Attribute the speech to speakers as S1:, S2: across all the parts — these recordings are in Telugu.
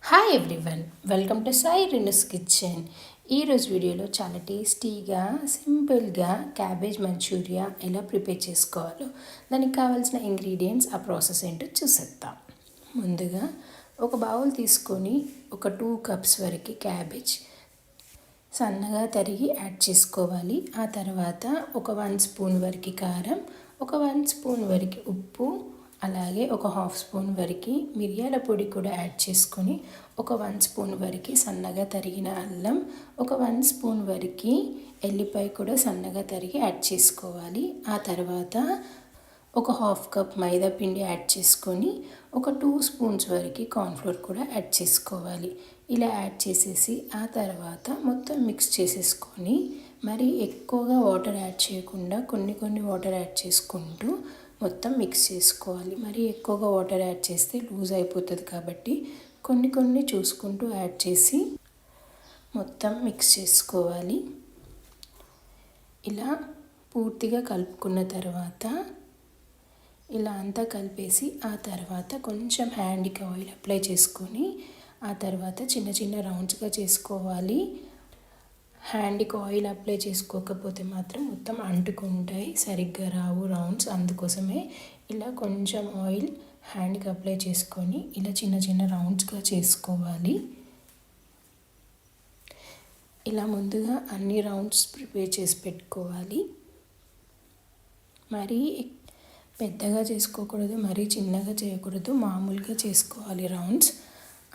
S1: Hi everyone, welcome to Sai Rinu's kitchen. ఈరోజు వీడియోలో చాలా టేస్టీగా సింపుల్గా క్యాబేజ్ మంచూరియా ఎలా ప్రిపేర్ చేసుకోవాలో దానికి కావాల్సిన ఇంగ్రీడియంట్స్ ఆ ప్రాసెస్ ఏంటో చూసేద్దాం. ముందుగా ఒక బౌల్ తీసుకొని ఒక 2 కప్స్ వరకు క్యాబేజ్ సన్నగా తరిగి యాడ్ చేసుకోవాలి. ఆ తర్వాత ఒక 1 స్పూన్ వరకు కారం, ఒక 1 స్పూన్ వరకు ఉప్పు, అలాగే ఒక 1/2 స్పూన్ వరకు మిరియాల పొడి కూడా యాడ్ చేసుకొని ఒక 1 స్పూన్ వరకు సన్నగా తరిగిన అల్లం, ఒక 1 స్పూన్ వరకు ఎల్లిపాయ కూడా సన్నగా తరిగి యాడ్ చేసుకోవాలి. ఆ తర్వాత ఒక 1/2 కప్ మైదా పిండి యాడ్ చేసుకొని ఒక 2 స్పూన్స్ వరకు కార్న్ఫ్లోర్ కూడా యాడ్ చేసుకోవాలి. ఇలా యాడ్ చేసేసి ఆ తర్వాత మొత్తం మిక్స్ చేసేసుకొని మరి ఎక్కువగా వాటర్ యాడ్ చేయకుండా కొన్ని వాటర్ యాడ్ చేసుకుంటూ మొత్తం మిక్స్ చేసుకోవాలి. మరి ఎక్కువగా వాటర్ యాడ్ చేస్తే లూజ్ అయిపోతుంది కాబట్టి కొన్ని చూసుకుంటూ యాడ్ చేసి మొత్తం మిక్స్ చేసుకోవాలి. ఇలా పూర్తిగా కలుపుకున్న తర్వాత ఇలా అంతా కలిపేసి ఆ తర్వాత కొంచెం హ్యాండ్కి ఆయిల్ అప్లై చేసుకొని ఆ తర్వాత చిన్న రౌండ్స్గా చేసుకోవాలి. హ్యాండ్కి ఆయిల్ అప్లై చేసుకోకపోతే మాత్రం మొత్తం అంటుకుంటాయి, సరిగ్గా రావు రౌండ్స్. అందుకోసమే ఇలా కొంచెం ఆయిల్ హ్యాండ్కి అప్లై చేసుకొని ఇలా చిన్న రౌండ్స్గా చేసుకోవాలి. ఇలా ముందుగా అన్ని రౌండ్స్ ప్రిపేర్ చేసి పెట్టుకోవాలి. మరీ పెద్దగా చేసుకోకూడదు, మరీ చిన్నగా చేయకూడదు, మామూలుగా చేసుకోవాలి రౌండ్స్.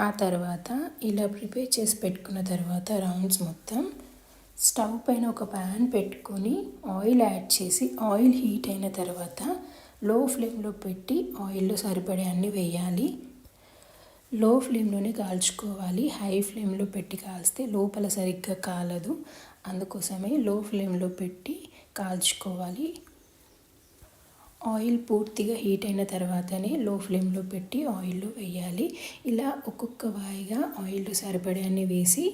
S1: ఆ తర్వాత ఇలా ప్రిపేర్ చేసి పెట్టుకున్న తర్వాత రౌండ్స్ మొత్తం స్టవ్ పైన ఒక ప్యాన్ పెట్టుకొని ఆయిల్ యాడ్ చేసి ఆయిల్ హీట్ అయిన తర్వాత లో ఫ్లేమ్లో పెట్టి ఆయిల్లో సరిపడే అన్నీ వేయాలి. లో ఫ్లేమ్లోనే కాల్చుకోవాలి. హై ఫ్లేమ్లో పెట్టి కాల్స్తే లోపల సరిగ్గా కాలదు. అందుకోసమే లో ఫ్లేమ్లో పెట్టి కాల్చుకోవాలి. ఆయిల్ పూర్తిగా హీట్ అయిన తర్వాతనే లో ఫ్లేమ్లో పెట్టి ఆయిల్లో వేయాలి. ఇలా ఒక్కొక్క వాయిగా ఆయిల్లో సరిపడే అన్నీ వేసి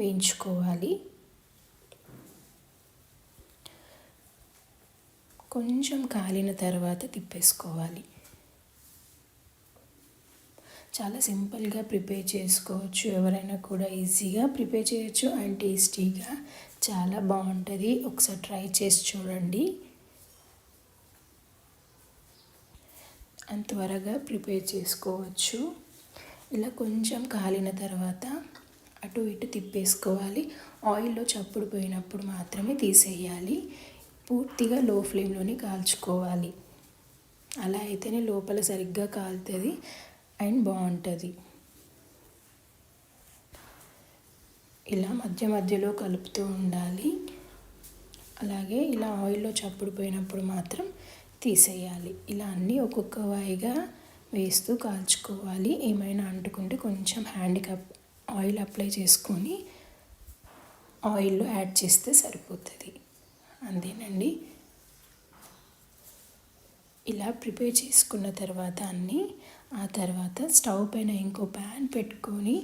S1: వేయించుకోవాలి. కొంచెం కాలిన తర్వాత తిప్పేసుకోవాలి. చాలా సింపుల్గా ప్రిపేర్ చేసుకోవచ్చు. ఎవరైనా కూడా ఈజీగా ప్రిపేర్ చేయొచ్చు అండ్ టేస్టీగా చాలా బాగుంటుంది. ఒకసారి ట్రై చేసి చూడండి. అంత త్వరగా ప్రిపేర్ చేసుకోవచ్చు. ఇలా కొంచెం కాలిన తర్వాత అటు ఇటు తిప్పేసుకోవాలి. ఆయిల్లో చప్పుడు పోయినప్పుడు మాత్రమే తీసేయాలి. పూర్తిగా లో ఫ్లేమ్లోనే కాల్చుకోవాలి. అలా అయితేనే లోపల సరిగ్గా కాలుతుంది అండ్ బాగుంటుంది. ఇలా మధ్యలో కలుపుతూ ఉండాలి. అలాగే ఇలా ఆయిల్లో చప్పుడు పోయినప్పుడు మాత్రం తీసేయాలి. ఇలా అన్నీ ఒక్కొక్క వాయిగా వేస్తూ కాల్చుకోవాలి. ఏమైనా అంటుకుంటే కొంచెం హ్యాండ్కి ఆయిల్ అప్లై చేసుకొని ఆయిల్లో యాడ్ చేస్తే సరిపోతుంది. అంతేనండి. ఇలా ప్రిపేర్ చేసుకున్న తర్వాత ఆ తర్వాత స్టవ్ పైన ఇంకో ప్యాన్ పెట్టుకొని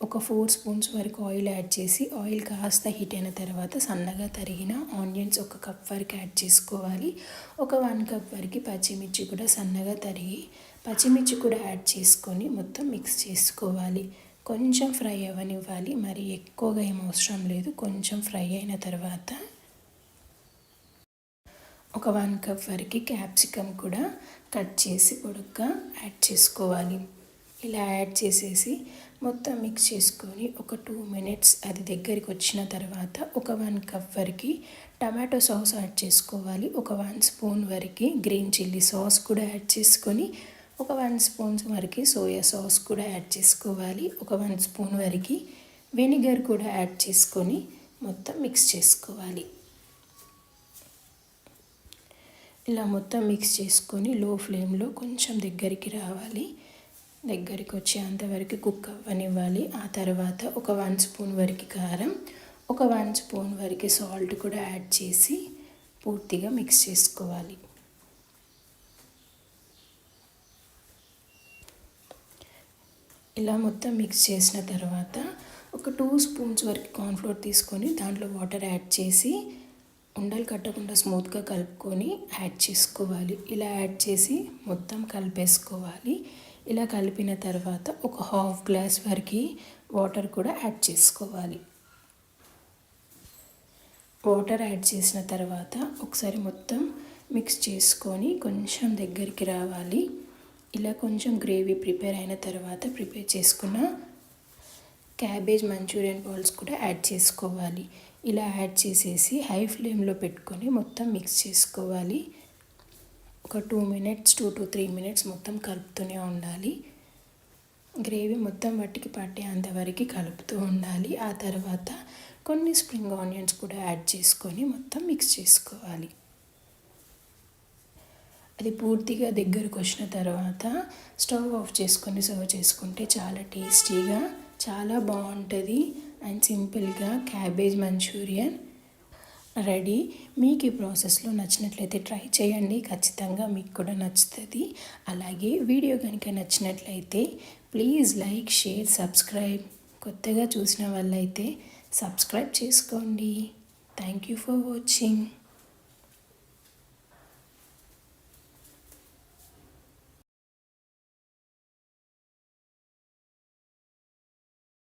S1: ఒక 4 స్పూన్స్ వరకు ఆయిల్ యాడ్ చేసి ఆయిల్ కాస్త హీట్ అయిన తర్వాత సన్నగా తరిగిన ఆనియన్స్ 1 కప్ వరకు యాడ్ చేసుకోవాలి. ఒక 1 కప్ వరకు పచ్చిమిర్చి కూడా సన్నగా తరిగి పచ్చిమిర్చి కూడా యాడ్ చేసుకొని మొత్తం మిక్స్ చేసుకోవాలి. కొంచెం ఫ్రై అవ్వనివ్వాలి. మరి ఎక్కువగా ఏం అవసరం లేదు. కొంచెం ఫ్రై అయిన తర్వాత ఒక 1 కప్ వరకు క్యాప్సికమ్ కూడా కట్ చేసి పొడుగ్గా యాడ్ చేసుకోవాలి. ఇలా యాడ్ చేసేసి మొత్తం మిక్స్ చేసుకొని ఒక 2 మినిట్స్ అది దగ్గరికి వచ్చిన తర్వాత ఒక 1 కప్ వరకు టమాటో సాస్ యాడ్ చేసుకోవాలి. ఒక 1 స్పూన్ వరకు గ్రీన్ చిల్లీ సాస్ కూడా యాడ్ చేసుకొని ఒక 1 స్పూన్ వరకు సోయా సాస్ కూడా యాడ్ చేసుకోవాలి. ఒక 1 స్పూన్ వరకు వెనిగర్ కూడా యాడ్ చేసుకొని మొత్తం మిక్స్ చేసుకోవాలి. ఇలా మొత్తం మిక్స్ చేసుకొని లో ఫ్లేమ్లో కొంచెం దగ్గరికి రావాలి. దగ్గరికి వచ్చేంతవరకు కుక్ అవ్వనివ్వాలి. ఆ తర్వాత ఒక 1 స్పూన్ వరకు కారం, ఒక 1 స్పూన్ వరకు సాల్ట్ కూడా యాడ్ చేసి పూర్తిగా మిక్స్ చేసుకోవాలి. ఇలా మొత్తం మిక్స్ చేసిన తర్వాత ఒక 2 స్పూన్స్ వరకు కార్న్ఫ్లోర్ తీసుకొని దాంట్లో వాటర్ యాడ్ చేసి ఉండలు కట్టకుండా స్మూత్గా కలుపుకొని యాడ్ చేసుకోవాలి. ఇలా యాడ్ చేసి మొత్తం కలిపేసుకోవాలి. ఇలా కలిపిన తర్వాత ఒక హాఫ్ గ్లాస్ వరకు వాటర్ కూడా యాడ్ చేసుకోవాలి. వాటర్ యాడ్ చేసిన తర్వాత ఒకసారి మొత్తం మిక్స్ చేసుకొని కొంచెం దగ్గరికి రావాలి. ఇలా కొంచెం గ్రేవీ ప్రిపేర్ అయిన తర్వాత ప్రిపేర్ చేసుకున్న క్యాబేజ్ మంచూరియన్ బాల్స్ కూడా యాడ్ చేసుకోవాలి. ఇలా యాడ్ చేసేసి హై ఫ్లేమ్లో పెట్టుకొని మొత్తం మిక్స్ చేసుకోవాలి. ఒక 2 to 3 మినిట్స్ మొత్తం కలుపుతూనే ఉండాలి. గ్రేవీ మొత్తం వాటికి పట్టేంతవరకు కలుపుతూ ఉండాలి. ఆ తర్వాత కొన్ని స్ప్రింగ్ ఆనియన్స్ కూడా యాడ్ చేసుకొని మొత్తం మిక్స్ చేసుకోవాలి. అది పూర్తిగా దగ్గరకు వచ్చిన తర్వాత స్టవ్ ఆఫ్ చేసుకొని సర్వ్ చేసుకుంటే చాలా టేస్టీగా చాలా బాగుంటుంది. అండ్ సింపుల్గా క్యాబేజ్ మంచూరియన్ రెడీ. మీకు ఈ ప్రాసెస్లో నచ్చినట్లయితే ట్రై చేయండి, ఖచ్చితంగా మీకు కూడా నచ్చుతుంది. అలాగే వీడియో కనుక నచ్చినట్లయితే ప్లీజ్ లైక్, షేర్, సబ్స్క్రైబ్. కొత్తగా చూసిన వాళ్ళైతే సబ్స్క్రైబ్ చేసుకోండి. Thank you for watching.